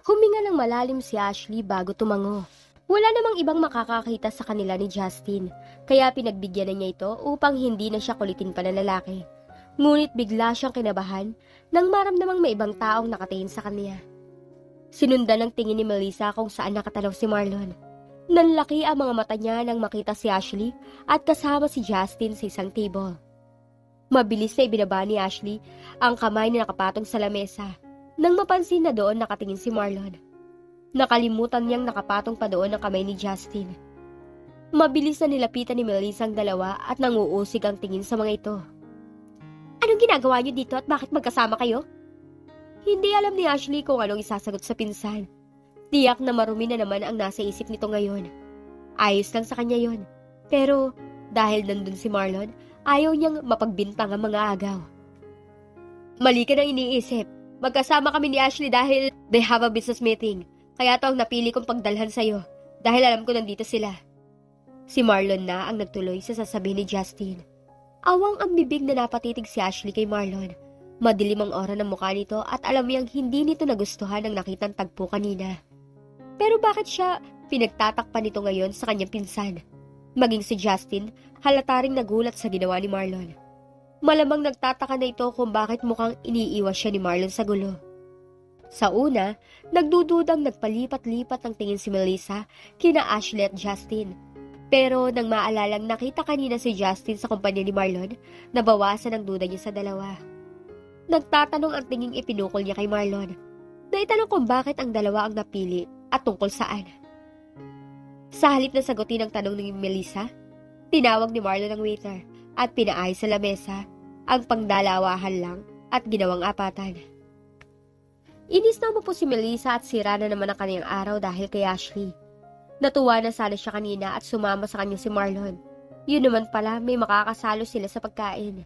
Huminga ng malalim si Ashley bago tumango. Wala namang ibang makakakita sa kanila ni Justin, kaya pinagbigyan na niya ito upang hindi na siya kulitin pa ng lalaki. Ngunit bigla siyang kinabahan nang maramdamang may ibang taong nakatingin sa kanya. Sinundan ng tingin ni Melissa kung saan nakatanaw si Marlon. Nanlaki ang mga mata niya nang makita si Ashley at kasama si Justin sa isang table. Mabilis na ibinaba ni Ashley ang kamay na nakapatong sa lamesa nang mapansin na doon nakatingin si Marlon. Nakalimutan niyang nakapatong pa doon ang kamay ni Justin. Mabilis na nilapitan ni Melissa ang dalawa at nanguusig ang tingin sa mga ito. Anong ginagawa niyo dito at bakit magkasama kayo? Hindi alam ni Ashley kung anong isasagot sa pinsan. Tiyak na marumi na naman ang nasa isip nito ngayon. Ayos lang sa kanya yon. Pero dahil nandun si Marlon, ayaw niyang mapagbintang ang mga agaw. Mali ka nang iniisip. Magkasama kami ni Ashley dahil they have a business meeting. Kaya ito ang napili kong pagdalhan sa'yo dahil alam ko nandito sila. Si Marlon na ang nagtuloy sa sasabihin ni Justin. Awang ang bibig na napatitig si Ashley kay Marlon. Madilim ang aura ng mukha nito at alam niyang hindi nito nagustuhan ang nakitang tagpo kanina. Pero bakit siya pinagtatakpan nito ngayon sa kanyang pinsan? Maging si Justin, halata ring nagulat sa ginawa ni Marlon. Malamang nagtataka na ito kung bakit mukhang iniiwas siya ni Marlon sa gulo. Sa una, nagdududang nagpalipat-lipat ang tingin si Melissa kina Ashley at Justin. Pero nang maalalang nakita kanina si Justin sa kumpanya ni Marlon, nabawasan ang duda niya sa dalawa. Nagtatanong ang tinging ipinukol niya kay Marlon. Naitanong kung bakit ang dalawa ang napili at tungkol saan. Sa halip na sagutin ang tanong ni Melissa, tinawag ni Marlon ang waiter at pinaayos sa lamesa ang pangdalawahan lang at ginawang apatan. Inis na po si Melissa at sira na naman ang kanyang araw dahil kay Ashley. Natuwa na sana siya kanina at sumama sa kanya si Marlon. Yun naman pala, may makakasalo sila sa pagkain.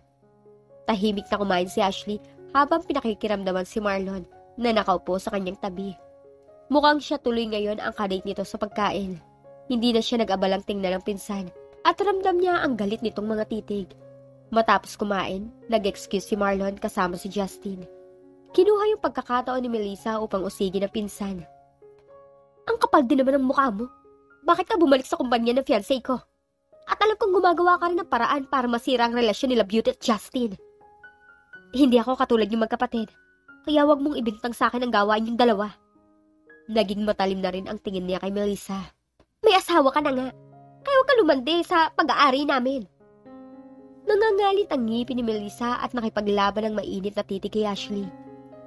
Tahimik na kumain si Ashley habang pinakikiramdaman si Marlon na nakaupo sa kanyang tabi. Mukhang siya tuloy ngayon ang kadate nito sa pagkain. Hindi na siya nag-abalang tingnan ng pinsan at ramdam niya ang galit nitong mga titig. Matapos kumain, nag-excuse si Marlon kasama si Justin. Kinuha yung pagkakataon ni Melissa upang usigin ang pinsan. Ang kapal din naman ng mukha mo. Bakit ka bumalik sa kumpanya ng fiancé ko? At alam kong gumagawa ka rin ng paraan para masira ang relasyon nila Beauty at Justin. Hindi ako katulad yung magkapatid, kaya wag mong ibintang sa akin ang gawain yung dalawa. Naging matalim na rin ang tingin niya kay Melissa. May asawa ka na nga, kaya wag ka lumandi sa pag-aari namin. Nangangalit ang ngipin ni Melissa at nakipaglaban ng mainit na titig kay Ashley.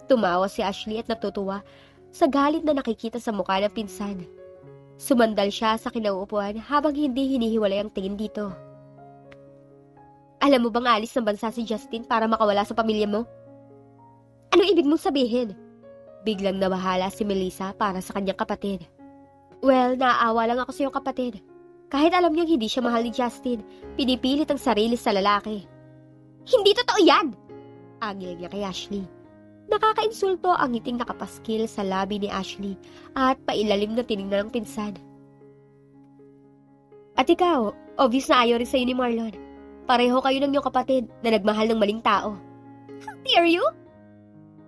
Tumawa si Ashley at natutuwa sa galit na nakikita sa mukha ng pinsan. Sumandal siya sa kinauupuan habang hindi hinihiwalay ang tingin dito. Alam mo bang alis ng bansa si Justin para makawala sa pamilya mo? Anong ibig mong sabihin? Biglang nabahala si Melissa para sa kanyang kapatid. Well, naaawa lang ako sa iyong kapatid. Kahit alam niyang hindi siya mahal ni Justin, pinipilit ang sarili sa lalaki. Hindi totoo yan! Agil niya kay Ashley. Nakakainsulto ang ngiting nakapaskil sa labi ni Ashley at pailalim na tinignan ng pinsan. At ikaw, obvious na ayaw rin sa'yo ni Marlon. Pareho kayo ng iyong kapatid na nagmahal ng maling tao. How dare you?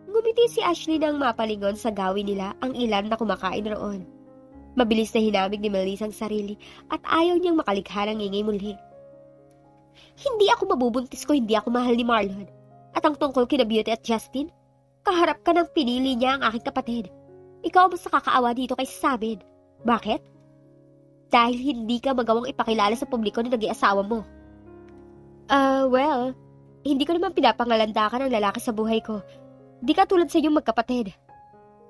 Ngumiti si Ashley nang mapalingon sa gawin nila ang ilan na kumakain roon. Mabilis na hinamig ni Melissa ang sarili at ayaw niyang makalikha ng ingay muli. Hindi ako mabubuntis ko hindi ako mahal ni Marlon. At ang tungkol kina Beauty at Justin, kaharap ka ng pinili niya ang aking kapatid. Ikaw mas nakakaawa dito kaysa sa amin. Bakit? Dahil hindi ka magawang ipakilala sa publiko na naging asawa mo. Well, hindi ko naman pinapangalandakan ang lalaki sa buhay ko. Di ka tulad sa inyong magkapatid.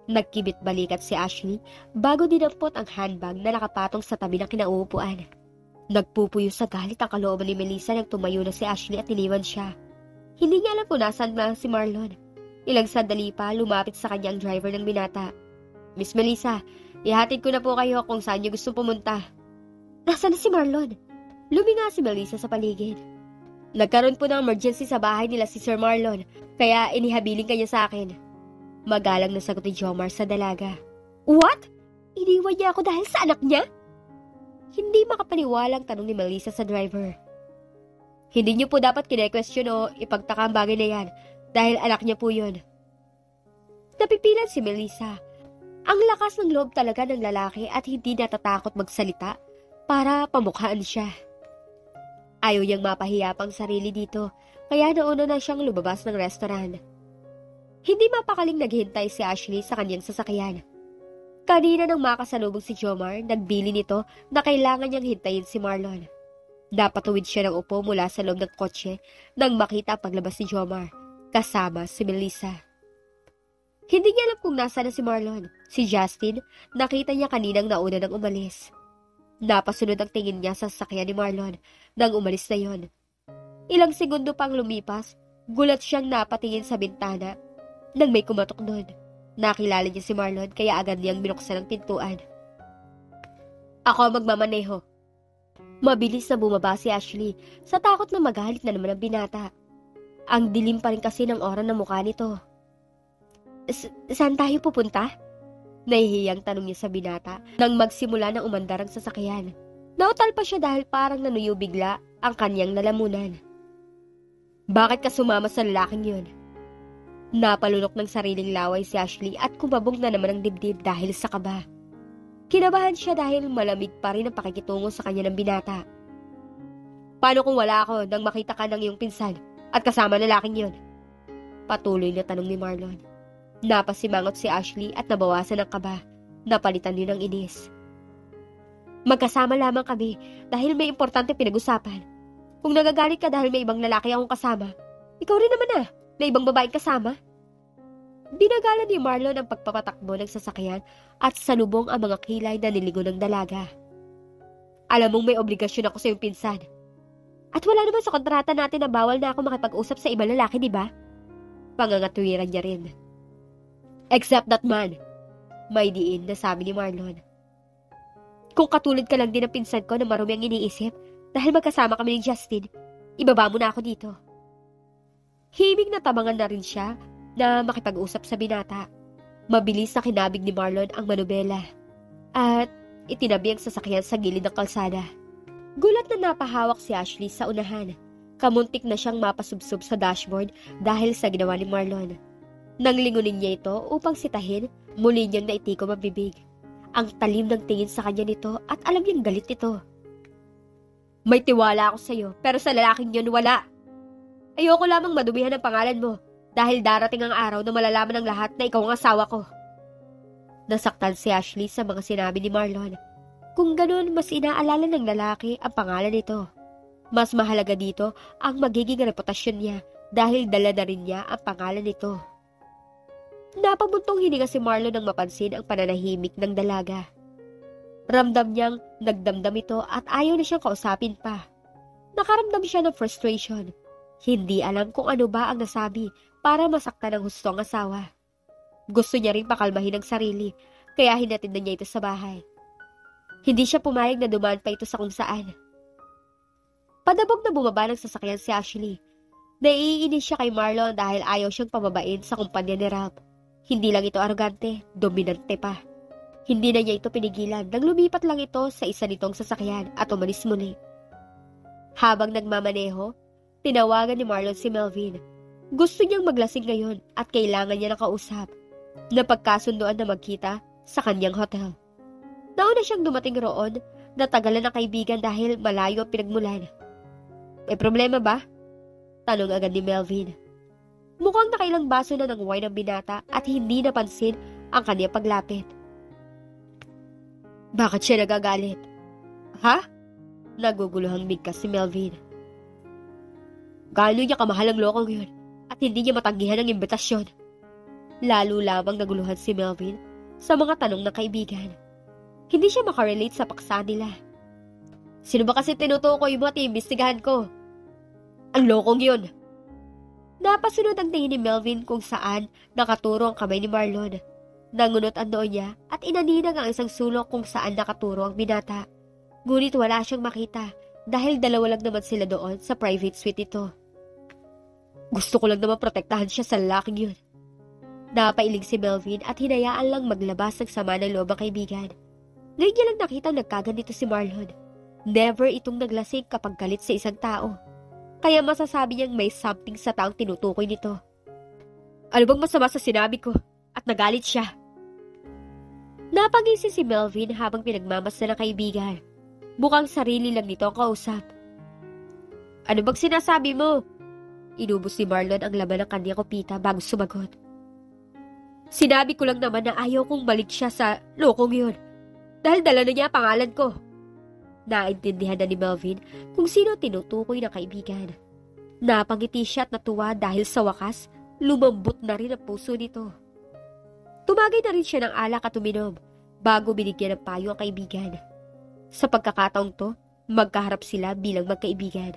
Nagkibit balikat si Ashley bago dinampot ang handbag na nakapatong sa tabi ng kinauupuan. Nagpupuyo sa galit ang kalooban ni Melissa nang tumayo na si Ashley at iniwan siya. Hindi niya alam kung nasaan na si Marlon. Ilang sandali pa, lumapit sa kanya ang driver ng binata. Miss Melissa, ihatid ko na po kayo kung saan niyo gusto pumunta. Nasaan na si Marlon? Luminga si Melissa sa paligid. Nagkaroon po ng emergency sa bahay nila si Sir Marlon, kaya inihabiling kanya sa akin. Magalang na sagot ni Jomar sa dalaga. What? Iniwan niya ako dahil sa anak niya? Hindi makapaniwalang tanong ni Melissa sa driver. Hindi niyo po dapat kine-question o ipagtaka ang bagay na yan dahil anak niya po yun. Napipilan si Melissa. Ang lakas ng loob talaga ng lalaki at hindi natatakot magsalita para pamukhaan siya. Ayaw niyang mapahiya pang sarili dito, kaya nauna na siyang lumabas ng restaurant. Hindi mapakaling naghintay si Ashley sa kanyang sasakyan. Kanina nang makasalubong si Jomar, nagbili nito na kailangan niyang hintayin si Marlon. Napatuwid siya ng upo mula sa loob ng kotse nang makita ang paglabas ni Jomar, kasama si Melissa. Hindi niya alam kung nasa na si Marlon. Si Justin, nakita niya kaninang nauna nang umalis. Napasunod ang tingin niya sa sasakyan ni Marlon nang umalis na yon. Ilang segundo pang lumipas, gulat siyang napatingin sa bintana nang may kumatok doon. Nakilala niya si Marlon kaya agad niyang binuksan ang pintuan. Ako magmamaneho. Mabilis na bumaba si Ashley sa takot na magalit na naman ang binata. Ang dilim pa rin kasi ng aura ng mukha nito. Saan tayo pupunta? Nahihiyang tanong niya sa binata nang magsimula ng umandar ang sasakyan. Nautal pa siya dahil parang nanuyo bigla ang kanyang lalamunan. Bakit ka sumama sa lalaking yun? Napalunok ng sariling laway si Ashley at kumabog na naman ang dibdib dahil sa kaba. Kinabahan siya dahil malamig pa rin ang pakikitungo sa kanya ng binata. Paano kung wala ako nang makita ka ng iyong pinsan at kasama lalaking yun? Patuloy na tanong ni Marlon. Napasimangot si Ashley at nabawasan ang kaba. Napalitan din ng inis. Magkasama lamang kami dahil may importante pinag-usapan. Kung nagagalit ka dahil may ibang lalaki akong kasama, ikaw rin naman na ibang babaeng kasama. Binagalan ni Marlon ang pagpapatakbo ng sasakyan at salubong ang mga kilay na niligo ng dalaga. Alam mong may obligasyon ako sa iyong pinsan. At wala naman sa kontrata natin na bawal na ako makipag-usap sa ibang lalaki, di ba? Pangangatwiran niya rin. Except that man, may diin na sabi ni Marlon. Kung katulad ka lang din ng pinsan ko na marumi ang iniisip dahil magkasama kami ni Justin, ibaba mo na ako dito. Himig na tabangan na rin siya na makipag-usap sa binata. Mabilis na kinabig ni Marlon ang manubela at itinabi ang sasakyan sa gilid ng kalsada. Gulat na napahawak si Ashley sa unahan. Kamuntik na siyang mapasubsob sa dashboard dahil sa ginawa ni Marlon. Nang lingunin niya ito upang sitahin, muli niyang naitikom ang bibig. Ang talim ng tingin sa kanya nito at alam niyang galit ito. May tiwala ako sa iyo pero sa lalaking yun wala. Ayoko lamang madumihan ang pangalan mo dahil darating ang araw na malalaman ng lahat na ikaw ang asawa ko. Nasaktan si Ashley sa mga sinabi ni Marlon. Kung ganun, mas inaalala ng lalaki ang pangalan nito. Mas mahalaga dito ang magiging reputasyon niya dahil dala na rin niya ang pangalan nito. Napabuntong hininga si Marlon nang mapansin ang pananahimik ng dalaga. Ramdam niyang nagdamdam ito at ayaw na siyang kausapin pa. Nakaramdam siya ng frustration. Hindi alam kung ano ba ang nasabi para masaktan ng hustong asawa. Gusto niya rin pakalmahin ang sarili, kaya hinatid na niya ito sa bahay. Hindi siya pumayag na dumaan pa ito sa kung saan. Padabog na bumaba ng sasakyan si Ashley. Naiinis siya kay Marlon dahil ayaw siyang pababain sa kumpanya ni Ralph. Hindi lang ito arogante, dominante pa. Hindi na niya ito pinigilan nang lumipat lang ito sa isa nitong sasakyan at umalis muli. Habang nagmamaneho, tinawagan ni Marlon si Melvin. Gusto niyang maglasing ngayon at kailangan niya nakausap. Napagkasundoan na magkita sa kanyang hotel. Nauna siyang dumating roon, natagalan ng kaibigan dahil malayo ang pinagmulan. May problema ba? Tanong agad ni Melvin. Mukhang nakailang baso na ng wine ang binata at hindi napansin ang kanyang paglapit. Bakit siya nagagalit? Ha? Naguguluhang bigkas si Melvin. Gaano niya kamahal ang lokong yun at hindi niya matanggihan ang imbitasyon? Lalo lamang naguluhan si Melvin sa mga tanong ng kaibigan. Hindi siya makarelate sa paksa nila. Sino ba kasi tinutukoy mo at iimbestigahan ko? Ang lokong yun. Napasunod ang tingin ni Melvin kung saan nakaturo ang kamay ni Marlon. Nangunot ang noo niya at inaninag ang isang sulok kung saan nakaturo ang binata. Ngunit wala siyang makita dahil dalawa lang naman sila doon sa private suite ito. Gusto ko lang naman protektahan siya sa lalaking yun. Napailing si Melvin at hinayaan lang maglabas ng sama ng loob ang kaibigan. Ngayon niya lang nakita nagkaganito si Marlon. Never itong naglasing kapag galit sa isang tao. Kaya masasabi niyang may something sa taong tinutukoy nito. Ano bang masama sa sinabi ko? At nagalit siya. Napangisi si Melvin habang pinagmamasdan ng kaibigan. Mukhang sarili lang nito ang kausap. Ano bang sinasabi mo? Inubos ni Marlon ang laman ng kanyang kopita bago sumagot. Sinabi ko lang naman na ayaw kong balik siya sa lokong yun. Dahil dala na niya ang pangalan ko. Naintindihan na ni Melvin kung sino tinutukoy ng kaibigan. Napangiti siya at natuwa dahil sa wakas, lumambot na rin ang puso nito. Tumagay na rin siya ng alak at uminom bago binigyan ng payo ang kaibigan. Sa pagkakataong to, magkaharap sila bilang magkaibigan.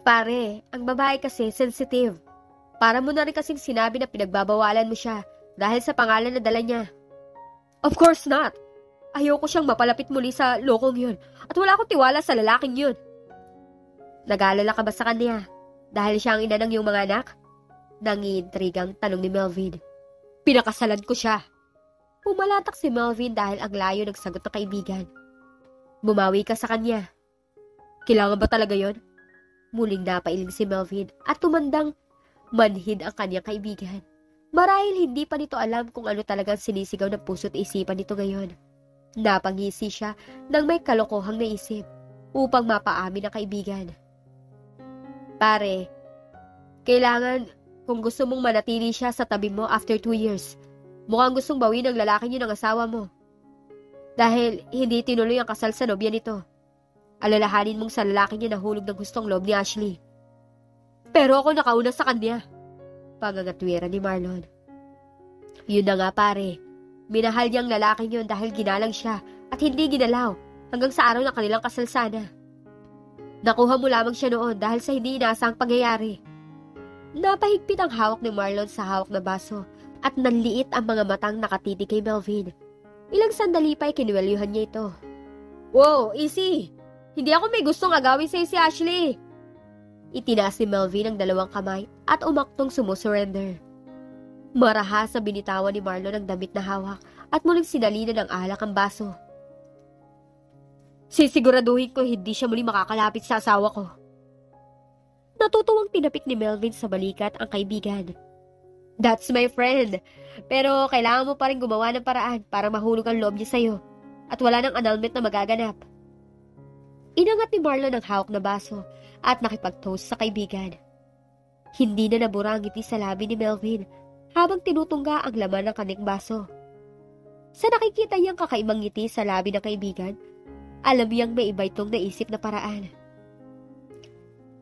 Pare, ang babae kasi sensitive. Para mo na rin kasing sinabi na pinagbabawalan mo siya dahil sa pangalan na dala niya. Of course not. Ayoko siyang mapalapit muli sa lokong yun at wala akong tiwala sa lalaking yun. Nag-aalala ka ba sa kanya dahil siya ang ina ng iyong mga anak? Nangiintrigang tanong ni Melvin. Pinakasalan ko siya. Pumalatak si Melvin dahil ang layo ng sagot ng kaibigan. Bumawi ka sa kanya. Kailangan ba talaga yon? Muling napailing si Melvin at tumandang manhid ang kanyang kaibigan. Marahil hindi pa nito alam kung ano talagang sinisigaw ng puso't isipan nito ngayon. Napangisi siya ng may kalokohang naisip upang mapaamin ang kaibigan. Pare, kailangan kung gusto mong manatili siya sa tabi mo after 2 years, mukhang gustong bawin ng lalaki niyo ng asawa mo. Dahil hindi tinuloy ang kasal sa nobya nito. Alalahanin mong sa lalaki niya nahulog ng gustong loob ni Ashley. Pero ako nakauna sa kanya. Pangangatwira ni Marlon. Yun na nga pare, minahal niyang lalaking yun dahil ginalang siya at hindi ginalaw hanggang sa araw ng kanilang kasal sana. Nakuha mo lamang siya noon dahil sa hindi inaasang pangyayari. Napahigpit ang hawak ni Marlon sa hawak na baso at nanliit ang mga matang nakatitig kay Melvin. Ilang sandali pa ay kinuwelyuhan niya ito. Wow, easy! Hindi ako may gustong agawin sa'yo si Ashley! Itinaas ni Melvin ang dalawang kamay at umaktong sumusurrender. Marahas na binitawan ni Marlon ang damit na hawak at muling sinalina ng alak ang baso. Sisiguraduhin ko hindi siya muli makakalapit sa asawa ko. Natutuwang tinapik ni Melvin sa balikat ang kaibigan. That's my friend. Pero kailangan mo pa rin gumawa ng paraan para mahulog ang loob niya sa'yo at wala nang annulment na magaganap. Inangat ni Marlon ang hawak na baso at nakipag-toast sa kaibigan. Hindi na nabura ang ngiti sa labi ni Melvin habang tinutungga ang laman ng kanyang baso. Sa nakikita niyang kakaibang ngiti sa labi ng kaibigan, alam niyang may iba itong naisip na paraan.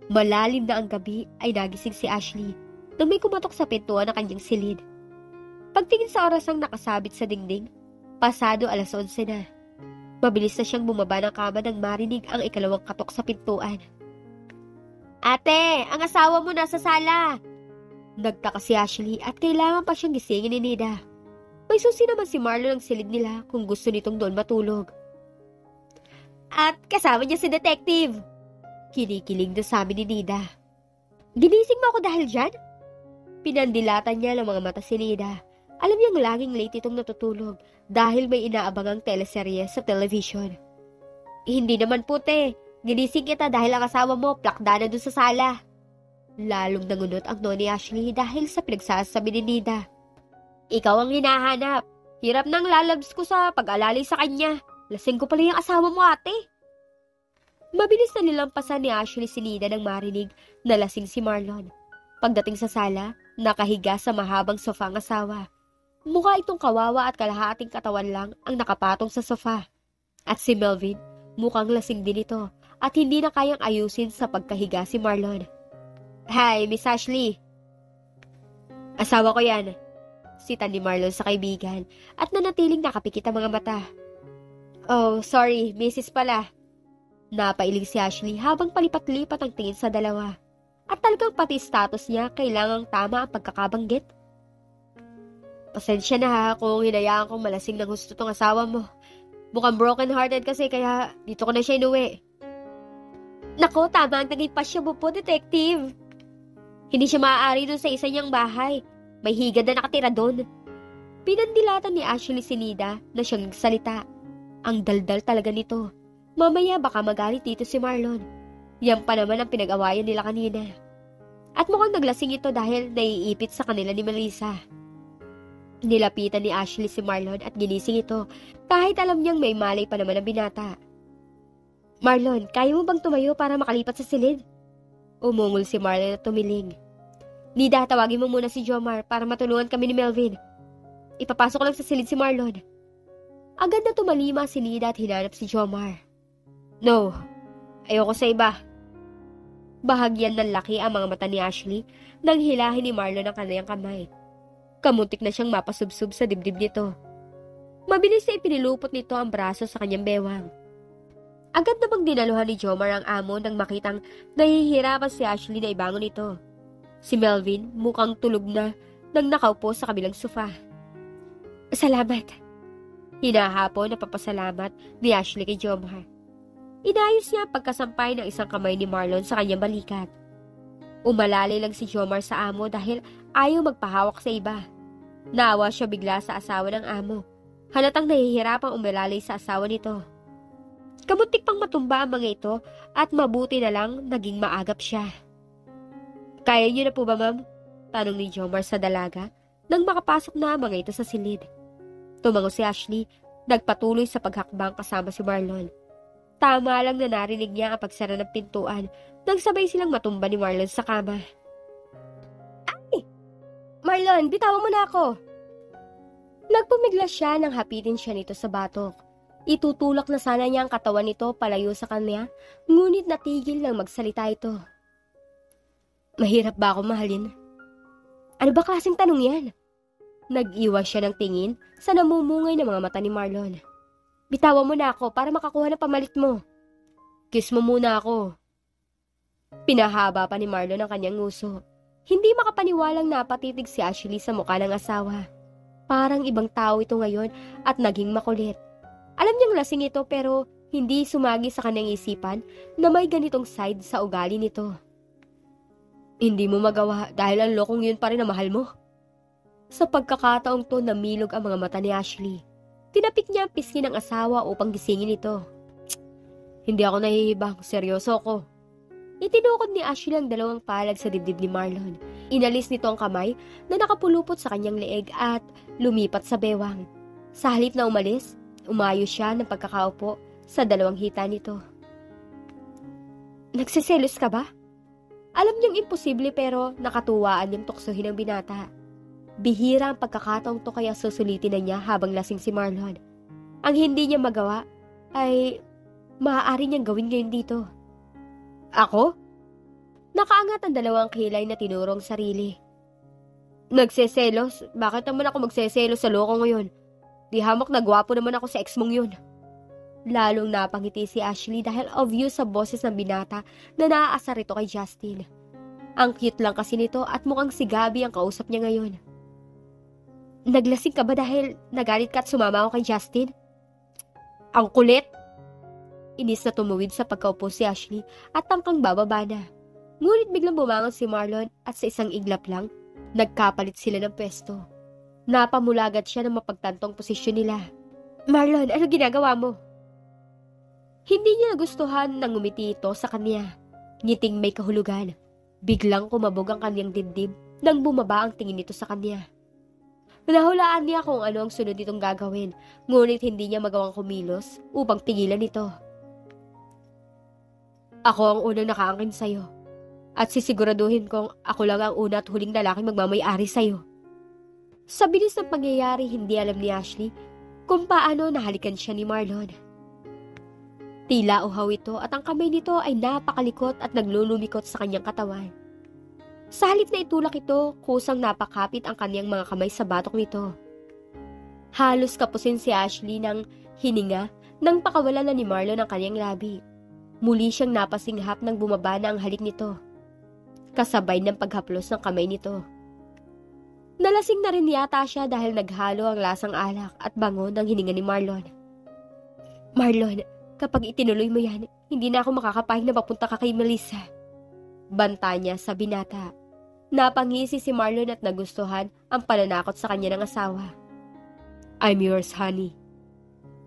Malalim na ang gabi ay nagising si Ashley nang may kumatok sa pintuan ng kanyang silid. Pagtingin sa orasang nakasabit sa dingding, pasado 11:00 na. Mabilis na siyang bumaba ng kama nang marinig ang ikalawang katok sa pintuan. Ate, ang asawa mo nasa sala! Nagtaka si Ashley at kailangan pa siyang gisingin ni Nida. May susi naman si Marlon ang silid nila kung gusto nitong doon matulog. At kasama niya si Detective! Kinikilig na sabi ni Nida. Ginising mo ako dahil dyan? Pinandilatan niya ng mga mata si Nida. Alam niyang laging late itong natutulog dahil may inaabangang teleserye sa television. Hindi naman puti. Ginising kita dahil ang asawa mo plakda na dun sa sala. Lalong nangunot ang noni Ashley dahil sa pinagsasabi ni Nida. Ikaw ang hinahanap. Hirap nang lalabs ko sa pag-alali sa kanya. Lasing ko pala yung asawa mo, ate. Mabilis na nilampasan ni Ashley si Nida nang marinig na lasing si Marlon. Pagdating sa sala, nakahiga sa mahabang sofa ang asawa. Mukha itong kawawa at kalahating katawan lang ang nakapatong sa sofa. At si Melvin, mukhang lasing din ito at hindi na kayang ayusin sa pagkahiga si Marlon. Hi, Miss Ashley. Asawa ko yan. Sita ni Marlon sa kaibigan at nanatiling nakapikit ang mga mata. Oh, sorry, Mrs. pala. Napailing si Ashley habang palipat-lipat ang tingin sa dalawa. At talagang pati status niya kailangang tama ang pagkakabanggit. Pasensya na ha kung hinayaan kong malasing ng gusto tong asawa mo. Mukhang broken-hearted kasi kaya dito ko na siya inuwi. Nako, tama ang naging pasya mo po, Detective. Hindi siya maaari doon sa isa niyang bahay. May higad na nakatira doon. Pinandilatan ni Ashley si Nida na siyang nagsalita. Ang daldal talaga nito. Mamaya baka magalit dito si Marlon. Yan pa naman ang pinag-awayan nila kanina. At mukhang naglasing ito dahil naiipit sa kanila ni Melissa. Nilapitan ni Ashley si Marlon at ginising ito kahit alam niyang may malay pa naman ang binata. Marlon, kaya mo bang tumayo para makalipat sa silid? Umungol si Marlon at tumiling. Nida, tawagin mo muna si Jomar para matulungan kami ni Melvin. Ipapasok ko lang sa silid si Marlon. Agad na tumalima si Nida at hinanap si Jomar. No, ayoko sa iba. Bahagyan ng laki ang mga mata ni Ashley nang hilahin ni Marlon ang kanyang kamay. Kamuntik na siyang mapasubsob sa dibdib nito. Mabilis na ipinilupot nito ang braso sa kanyang bewang. Agad namang dinaluhan ni Jomar ang amo nang makitang nahihirapan si Ashley na ibangon ito. Si Melvin mukhang tulog na nang nakaupo sa kabilang sofa. Salamat. Hinahapon na papasalamat ni Ashley kay Jomar. Inayos niya ang pagkasampay ng isang kamay ni Marlon sa kanyang balikat. Umalalay lang si Jomar sa amo dahil ayaw magpahawak sa iba. Naawa siya bigla sa asawa ng amo. Halatang nahihirapang umalalay sa asawa nito. Kamuntik pang matumba ang mga ito at mabuti na lang naging maagap siya. Kaya niyo na po ba, ma'am? Tanong ni Jomar sa dalaga nang makapasok na ang mga ito sa silid. Tumango si Ashley, nagpatuloy sa paghakbang kasama si Marlon. Tama lang na narinig niya ang pagsara ng pintuan nang sabay silang matumba ni Marlon sa kama. Ay! Marlon, bitawan mo na ako! Nagpumiglas siya nang hapitin siya nito sa batok. Itutulak na sana niya ang katawan nito palayo sa kanya, ngunit natigil nang magsalita ito. Mahirap ba ako mahalin? Ano ba klaseng tanong yan? Nag-iwas siya ng tingin sa namumungay na mga mata ni Marlon. Bitawan mo na ako para makakuha ng pamalit mo. Kiss mo muna ako. Pinahaba pa ni Marlon ang kanyang nguso. Hindi makapaniwalang napatitig si Ashley sa mukha ng asawa. Parang ibang tao ito ngayon at naging makulit. Alam niyang lasing ito pero hindi sumagi sa kanyang isipan na may ganitong side sa ugali nito. Hindi mo magawa dahil ang lokong yun pa rin na mahal mo. Sa pagkakataong to namilog ang mga mata ni Ashley. Tinapik niya ang pisngi ng asawa upang gisingin ito. Hindi ako nahihibang, seryoso ako. Itinukod ni Ashley ang dalawang palag sa dibdib ni Marlon. Inalis nito ang kamay na nakapulupot sa kanyang leeg at lumipat sa bewang. Sa halip na umalis, umayos siya ng pagkakaupo sa dalawang hita nito. Nagsiselos ka ba? Alam niyang imposible pero nakatuwaan niyang tuksohin ang binata. Bihira ang pagkakataong to kaya susulitin na niya habang lasing si Marlon. Ang hindi niya magawa ay maaari niyang gawin ngayon dito. Ako? Nakaangat ang dalawang kilay na tinurong sarili. Nagseselos? Bakit naman ako magseselos sa loko ngayon? Di hamak na gwapo naman ako sa ex mong yun. Lalong napangiti si Ashley dahil obvious sa boses ng binata na naaasar ito kay Justin. Ang cute lang kasi nito at mukhang si Gabby ang kausap niya ngayon. Naglasing ka ba dahil nagalit ka at sumama ako kay Justin? Ang kulit! Inis na tumuwid sa pagkaupo si Ashley at tangkang bababa na. Ngunit biglang bumangon si Marlon at sa isang iglap lang, nagkapalit sila ng pwesto. Napamulagat siya ng mapagtantong posisyon nila. Marlon, ano ginagawa mo? Hindi niya nagustuhan nang ngumiti ito sa kanya. Ngiting may kahulugan. Biglang kumabog ang kanyang dibdib nang bumaba ang tingin nito sa kanya. Nahulaan niya kung ano ang sunod nitong gagawin, ngunit hindi niya magawang kumilos upang tigilan ito. Ako ang unang nakaangkin sa'yo, at sisiguraduhin kong ako lang ang una at huling lalaking magmamay-ari sa'yo. Sa bilis ng pangyayari, hindi alam ni Ashley kung paano nahalikan siya ni Marlon. Tila uhaw ito at ang kamay nito ay napakalikot at naglulumikot sa kanyang katawan. Sa halip na itulak ito, kusang napakapit ang kanyang mga kamay sa batok nito. Halos kapusin si Ashley ng hininga nang pakawalan na ni Marlon ang kanyang labi. Muli siyang napasinghap nang bumaba na ang halik nito. Kasabay ng paghaplos ng kamay nito. Nalasing na rin yata siya dahil naghalo ang lasang alak at bango ng hininga ni Marlon. Marlon, kapag itinuloy mo yan, hindi na ako makakapahing na mapunta ka kay Melissa. Banta niya sa binata. Napangisi si Marlon at nagustuhan ang pananakot sa kanya ng asawa. I'm yours, honey.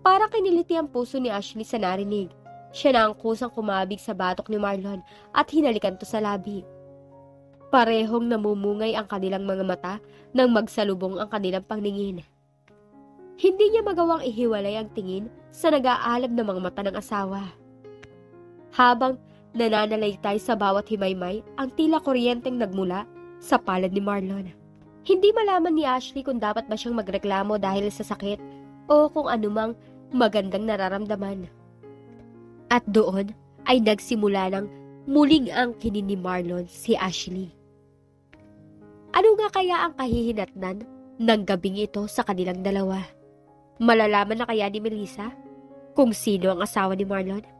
Para kiniliti ang puso ni Ashley sa narinig. Siya na ang kusang kumabig sa batok ni Marlon at hinalikan to sa labi. Parehong namumungay ang kanilang mga mata nang magsalubong ang kanilang pangningin. Hindi niya magawang ihiwalay ang tingin sa nag-aalab na mga mata ng asawa. Habang nananalaytay sa bawat himaymay ang tila kuryenteng nagmula sa palad ni Marlon. Hindi malaman ni Ashley kung dapat ba siyang magreklamo dahil sa sakit o kung anumang magandang nararamdaman. At doon ay nagsimula ng muling angkinin ni Marlon si Ashley. Ano nga kaya ang kahihinatnan ng gabing ito sa kanilang dalawa? Malalaman na kaya ni Melissa kung sino ang asawa ni Marlon?